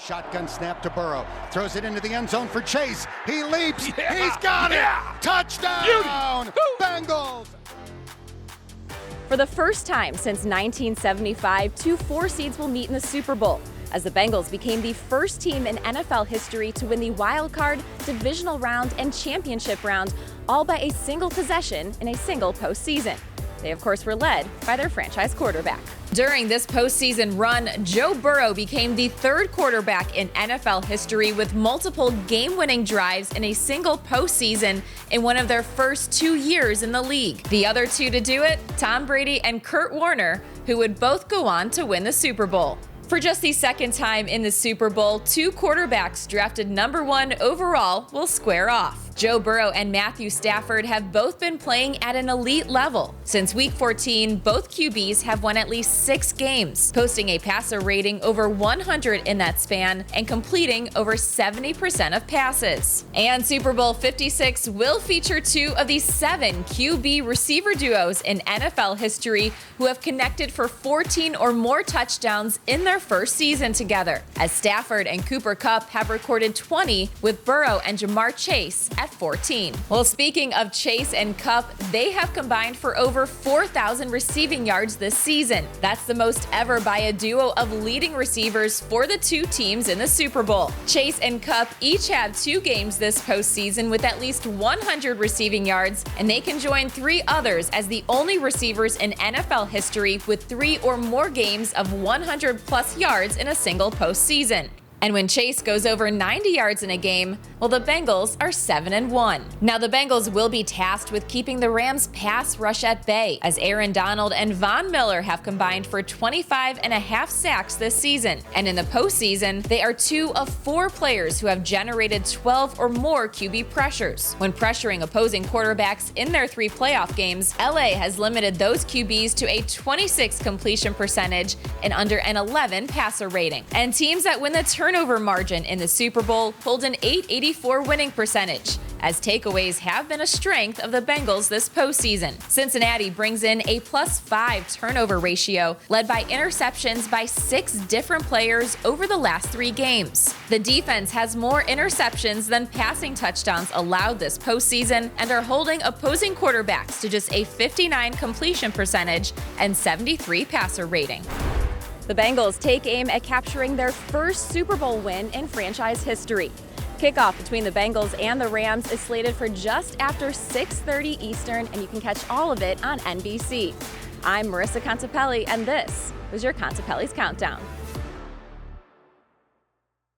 Shotgun snap to Burrow. Throws it into the end zone for Chase. He leaps. He's got it. Touchdown. Bengals. For the first time since 1975, two 4 seeds will meet in the Super Bowl, as the Bengals became the first team in NFL history to win the wild card, divisional round, and championship round, all by a single possession in a single postseason. They, of course, were led by their franchise quarterback. During this postseason run, Joe Burrow became the third quarterback in NFL history with multiple game-winning drives in a single postseason in one of their first 2 years in the league. The other two to do it, Tom Brady and Kurt Warner, who would both go on to win the Super Bowl. For just the second time in the Super Bowl, two quarterbacks drafted number 1 overall will square off. Joe Burrow and Matthew Stafford have both been playing at an elite level. Since Week 14, both QBs have won at least 6 games, posting a passer rating over 100 in that span and completing over 70% of passes. And Super Bowl 56 will feature 2 of the 7 QB receiver duos in NFL history who have connected for 14 or more touchdowns in their first season together, as Stafford and Cooper Kupp have recorded 20, with Burrow and Jamar Chase at 14. Well, speaking of Chase and Kupp, they have combined for over 4,000 receiving yards this season. That's the most ever by a duo of leading receivers for the two teams in the Super Bowl. Chase and Kupp each have 2 games this postseason with at least 100 receiving yards, and they can join 3 others as the only receivers in NFL history with 3 or more games of 100+ yards in a single postseason. And when Chase goes over 90 yards in a game, well, the Bengals are 7-1. Now, the Bengals will be tasked with keeping the Rams' pass rush at bay, as Aaron Donald and Von Miller have combined for 25.5 sacks this season. And in the postseason, they are 2 of 4 players who have generated 12 or more QB pressures. When pressuring opposing quarterbacks in their 3 playoff games, LA has limited those QBs to a 26 completion percentage and under an 11 passer rating. And teams that win the turnover margin in the Super Bowl hold an .884 winning percentage, as takeaways have been a strength of the Bengals this postseason. Cincinnati brings in a +5 turnover ratio, led by interceptions by 6 different players over the last 3 games. The defense has more interceptions than passing touchdowns allowed this postseason and are holding opposing quarterbacks to just a 59 completion percentage and 73 passer rating. The Bengals take aim at capturing their first Super Bowl win in franchise history. Kickoff between the Bengals and the Rams is slated for just after 6:30 Eastern, and you can catch all of it on NBC. I'm Marisa Contipelli, and this was your Contipelli's Countdown.